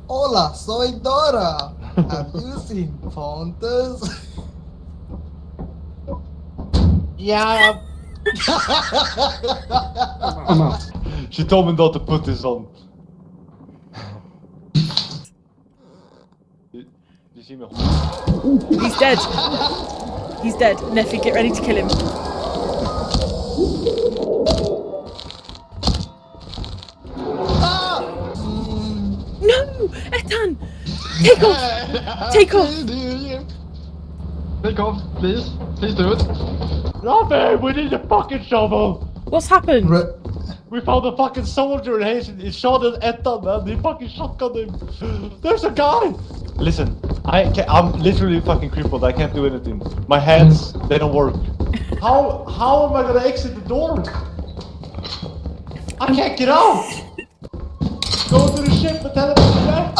Hola, soy Dora. Have you seen Pontus? Yeah. She told me not to put this on. You see me? He's dead. He's dead. Neffy, get ready to kill him. No! Ethan! Take off! Take off! Take off, please. Please do it. Robin, we need a fucking shovel! What's happened? We found a fucking soldier and he shot at Ethan, man. He fucking shotgunned him. There's a guy! Listen, I'm literally fucking crippled. I can't do anything. My hands, they don't work. How am I gonna exit the door? I can't get out! Go to the ship and tell him to back.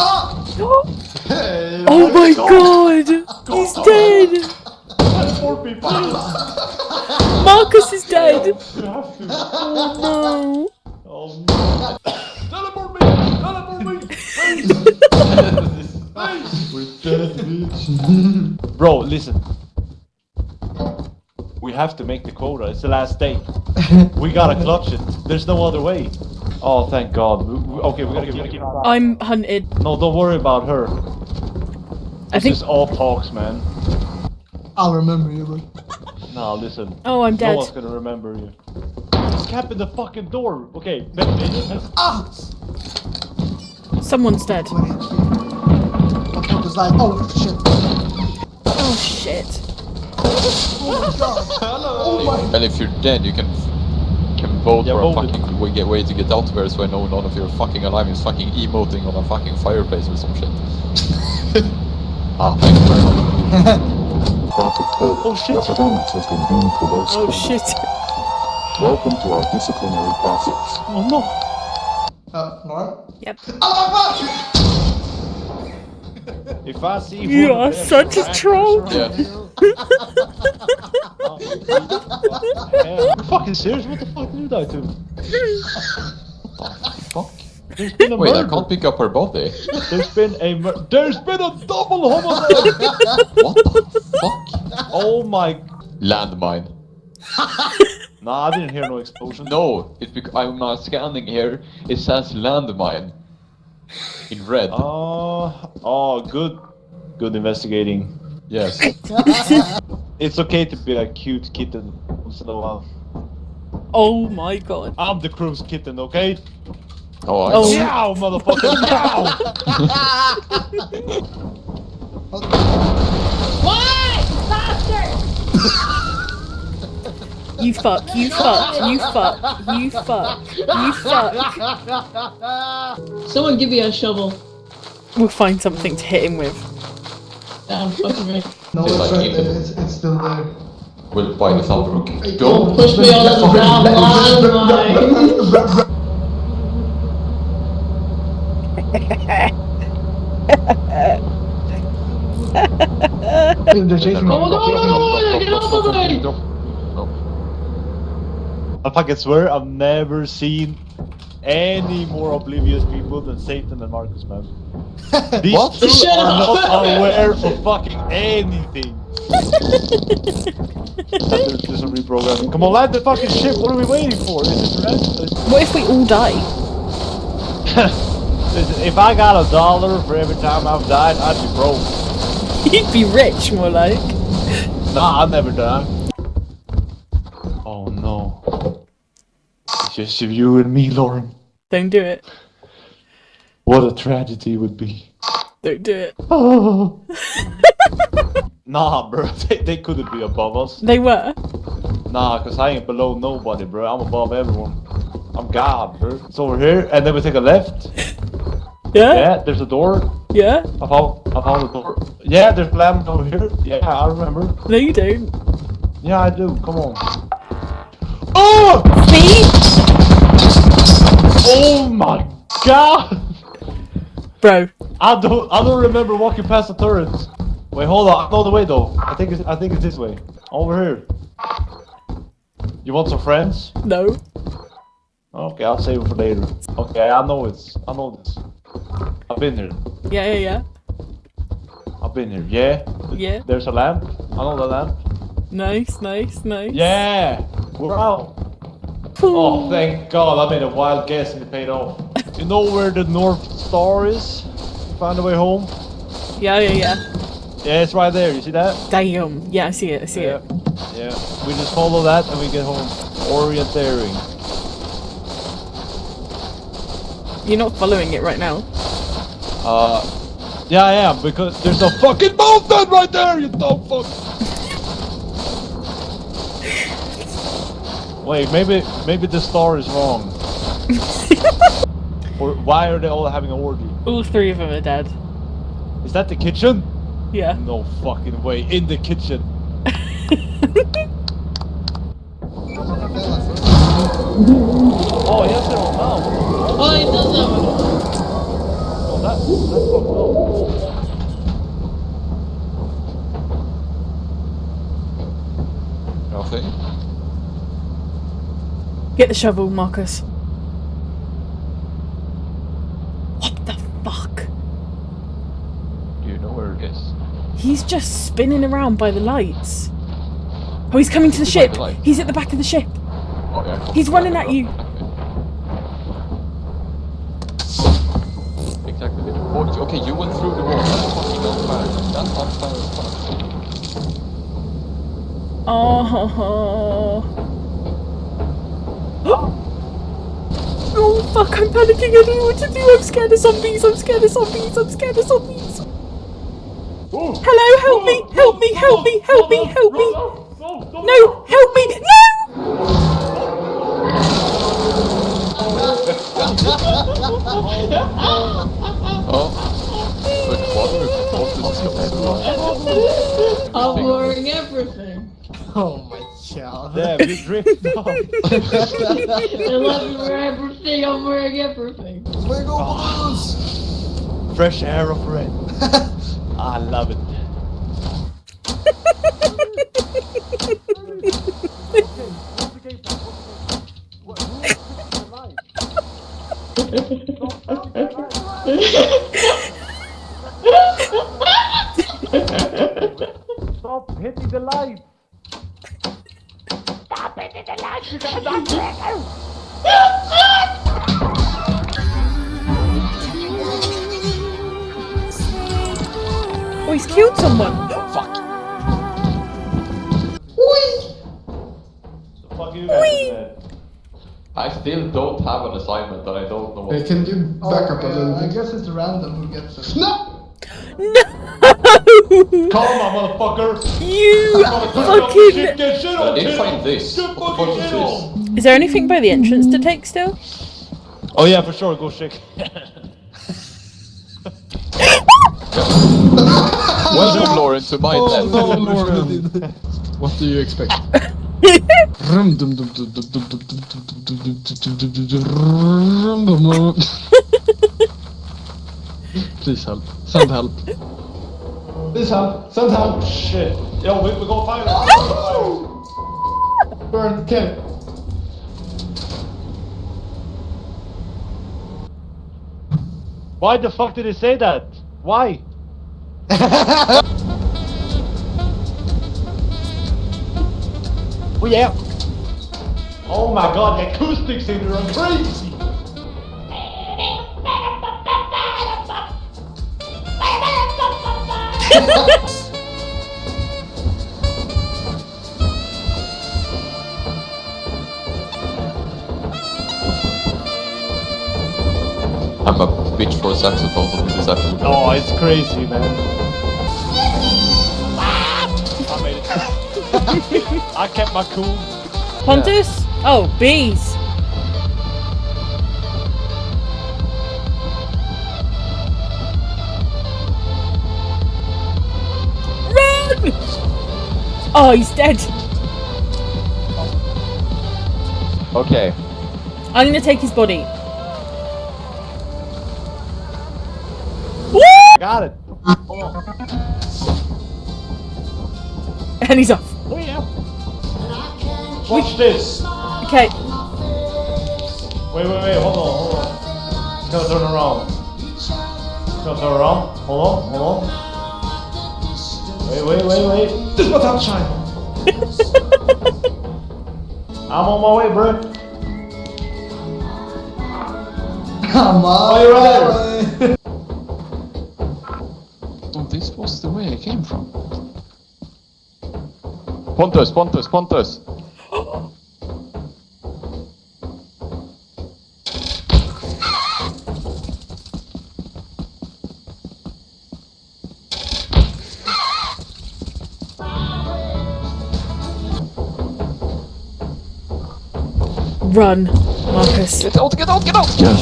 Hey, Oh my god! He's dead! Teleport me, please! Marcus is dead! You have to. Oh Oh no. Teleport me! Teleport me! Please! We're dead, bitch. Bro, listen. We have to make the quota. It's the last day. We gotta clutch it. There's no other way. Oh, thank God. Okay, we gotta keep. no! I'm hunted. No, don't worry about her. I think. This is all talks, man. I'll remember you, bro. No, listen. Oh, I'm No dead. one's gonna remember you. He's capping the fucking door. Okay, Ah! Someone's dead. Okay, was like, oh shit. Oh shit. Oh my god. Oh my. Well, if you're dead, you can vote Yeah, for a vote it. fucking way to get out there, so I know none of you are fucking alive. He's fucking emoting on a fucking fireplace or some shit. Ah, thank you very much. Oh shit. Performance has been deemed for those Oh conduct. shit. Welcome to our disciplinary process. Oh no. Nora? Yep. If I see You one are of them such a crackers troll. around Yeah. here- Are you fucking serious? What the fuck did you die to? Fuck. There's been a Wait, I murder. can't pick up her body. There's been a double homicide. What the fuck? Oh my. Landmine. Nah, I didn't hear no explosion. No, it's because I'm scanning here. It says landmine. In red. Oh, good investigating. Yes. It's okay to be a cute kitten once in a while. Oh my god. I'm the crew's kitten, okay? Oh, I Oh. know. Meow, motherfucker, meow! You fuck, you fuck, you fuck, you fuck, you fuck. Someone give me a shovel. We'll find something to hit him with. Damn, fucking me. No, It's it's like right eating. there. It's still there. We'll buy the thunder. Don't Don't. push me on the landmine. They're chasing me. Oh no, get off of me! I fucking swear I've never seen any more oblivious people than Satan and Marcus, man. These What? two Shut are up. not aware of fucking anything. There's some reprogramming. Come on, land the fucking ship. What are we waiting for? Is this red? What if we all die? Listen, if I got $1 for every time I've died, I'd be broke. You'd be rich, more like. Nah, I'll never die. Oh no. It's just you and me, Lauren. Don't do it. What a tragedy it would be. Don't do it. Oh. Nah, bro, they couldn't be above us. They were. Nah, cause I ain't below nobody, bro. I'm above everyone. I'm God, bro. It's over here, and then we take a left. Yeah? Yeah, there's a door. Yeah? I found the door. Yeah, there's lamp over here. Yeah, I remember. No, you don't. Yeah, I do. Come on. Oh! See? Oh my God! Bro. I don't remember walking past the turrets. Wait, hold on. I know the way though. I think it's this way. Over here. You want some friends? No. Okay, I'll save it for later. Okay, I know this. I've been here. Yeah. I've been here. Yeah. Yeah. There's a lamp. I know the lamp. Nice. Yeah. We're out. Oh, thank God! I made a wild guess and it paid off. You know where the North Star is? Found the way home. Yeah. Yeah, it's right there. You see that? Damn. Yeah, I see it. Yeah. We just follow that and we get home. Orienteering. You're not following it right now. Yeah, I am because there's a fucking mountain right there. You dumb fuck. Wait, maybe the star is wrong. Or why are they all having a orgy? All three of them are dead. Is that the kitchen? Yeah. No fucking way. In the kitchen. Oh, yes, they're all now. Oh, it does that one. Oh, that's fucked up. Nothing. Get the shovel, Marcus. What the fuck? Do you know where it is? He's just spinning around by the lights. Oh, he's coming to the By ship. the light? He's at the back of the ship. Oh yeah. He's running at you. Exactly. Oh, okay, you went through the wall. That's fucking unfair. That's unfair as fuck. Oh. Oh fuck, I'm panicking, I don't know what to do. I'm scared of zombies. Hello, help me. No, help me. No! Oh. But what if Pontus is coming? I'm wearing everything. Oh my god. Damn, you drift off. 11 wear everything. I'm wearing everything. Where go balloons? Fresh air of red. I love it. Stop hitting the light. Oh, he's killed someone. Fuck you Whee! guys. I still don't have an assignment and I don't know what. Hey, can you back up a little I bit? guess it's random who gets it. No! No! Come on, motherfucker! You fucking... Get shit I on, did kiddo. find this. Get What the fucking fuck is shit on. this? Is there anything by the entrance to take still? Oh yeah, for sure. Go shake. Welcome, Lauren, to my Oh death. no, Lauren! What do you expect? Please help. Send help. Please help. Send help. Oh shit. Yo, we go find her. Burn, kill. Why the fuck did he say that? Why? Oh yeah. Oh my god, the acoustics in here are crazy. I'm a bitch for a saxophone, so this is actually. Oh, it's crazy, man. I made it. I kept my cool. Pontus? Oh, bees. Run! Oh, he's dead. Okay. I'm gonna take his body. Woo! Got it. And he's off. Oh yeah. Watch this. Okay. Wait, hold on. He's gonna turn around. Gonna turn around. Hold on, hold on. Wait. This is my top shine. I'm on my way, bro. Come on! Oh, you're right there. Oh, this was the way I came from. Pontus, Pontus, Pontus! Run, Marcus. Get out, get out, get out! Yes!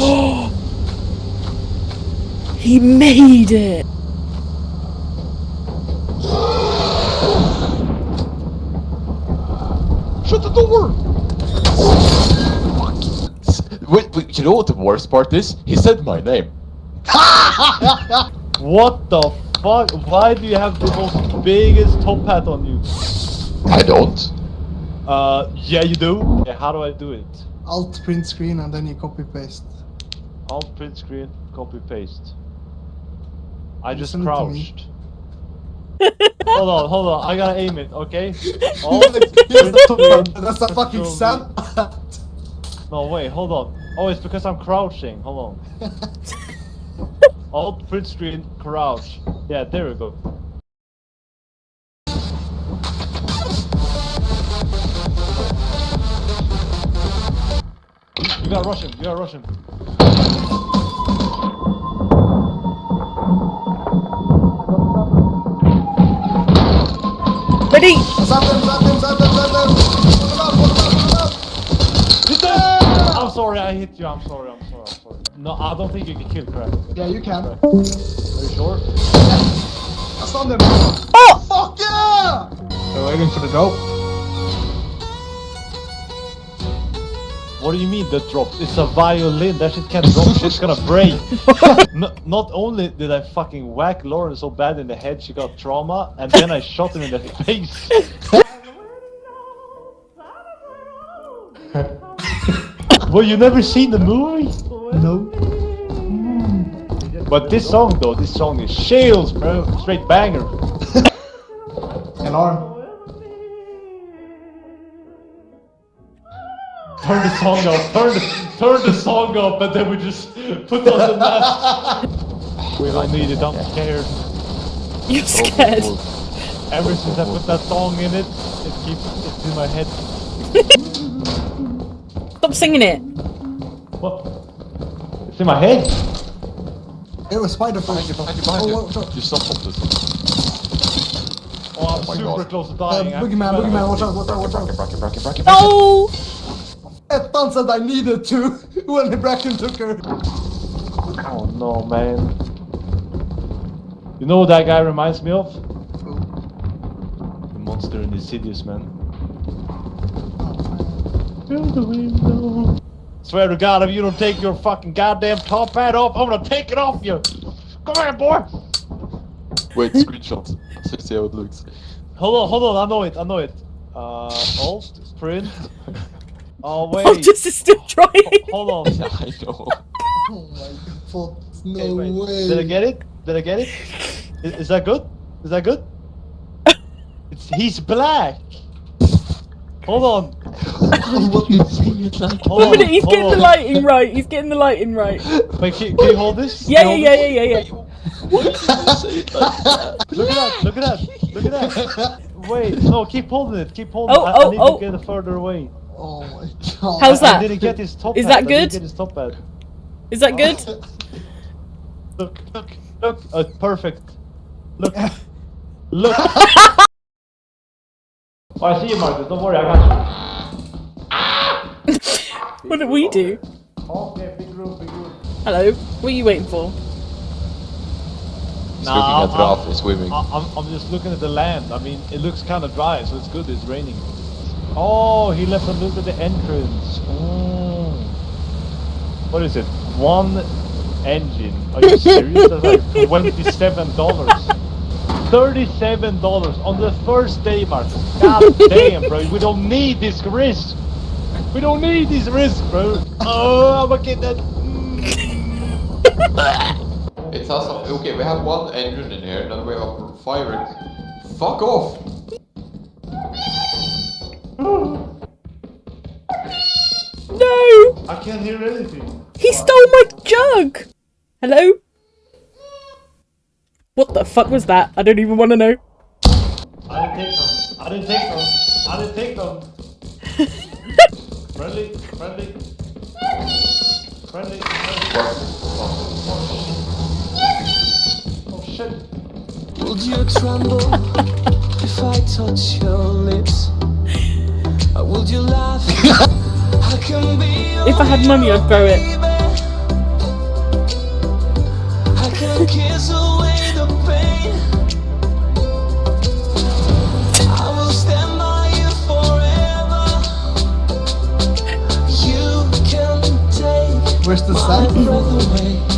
He made it. Shut the door! Fuck. Wait, you know what the worst part is? He said my name. What the fuck? Why do you have the most biggest top hat on you? I don't. Yeah, you do. Yeah, how do I do it? Alt print screen and then you copy paste. Alt print screen, copy paste. I just Listen to me. crouched. Hold on, I gotta aim it, okay? Here's Alt the print top screen, part. That's a fucking control V. sand. No, wait, hold on. Oh, it's because I'm crouching. Hold on. Alt print screen, crouch. Yeah, there we go. You gotta rush him. You gotta rush him. Ready? Sand them. Put them up. He's dead! I'm sorry, I hit you. I'm sorry. No, I don't think you can kill Crab. Yeah, you can. Are you sure? I stunned them. Oh! Fuck yeah! They're waiting for the dope. What do you mean that drops? It's a violin. That shit can't drop. Shit's gonna break. Not only did I fucking whack Lauren so bad in the head she got trauma, and then I shot him in the face. Well, you never seen the movie? No. But this song though, this song is shales, bro. Straight banger. Alarm. Turn the song up. Turn the song up, and then we just put on the mask. We don't need it. I'm scared. You're scared. Ever since I put that song in it, it's in my head. Stop singing it. What? It's in my head. It was spider fish. Behind Oh, you. watch out. You stop Pontus. Oh, I'm my super God. close to dying. Boogeyman, watch out. Bracket. No! Ettan said I needed to when Bracken took her. Oh no, man. You know what that guy reminds me of? The monster in Insidious, man. Through the window. Swear to God, if you don't take your fucking goddamn top hat off, I'm gonna take it off you. Come here, boy. Wait, screenshot. So you see how it looks. Hold on, I know it. Alt, print. Oh wait. Pontus is still trying. Hold on. Yeah, I know. Oh my god, no Okay, wait. way. Did I get it? Is that good? He's black. Hold on. What you see it like? Hold Wait a on. minute, he's hold getting on. the lighting right. He's getting the lighting right. Wait, can you hold this? Yeah. Can you hold Why did you say it like that? this? Look at that. Wait, no, keep holding it. Oh, I need oh. to get it further away. Oh my god. How's that? I didn't get his top Is hat. that I didn't good? get his top hat. Is that good? Look. Perfect. Look. Oh, I see you, Marcus. Don't worry, I got you. What did we do? Okay, big room. Hello. What are you waiting for? He's looking at Ralph swimming. I'm just looking at the land. I mean, it looks kind of dry, so it's good. It's raining. Oh, he left a look at the entrance. Oh. What is it? One engine. Are you serious? That's like $27. $37 on the first day, Marcus. God damn, bro. We don't need this risk. Bro. Oh, I'm a kid that. It's has a, okay, we have one engine in here, then we have a fire. Fuck off! No! I can't hear anything. He stole my jug! Hello? What the fuck was that? I don't even want to know. I didn't take them. I didn't take them. I didn't take them. Friendly, friendly. Friendly, friendly. Oh shit. Would you tremble if I touch your lips? Or would you laugh? I can be your If I had money, I'd throw it. baby. I can kiss away the pain. I will stand by you forever. You can take Where's the my sound? breath away.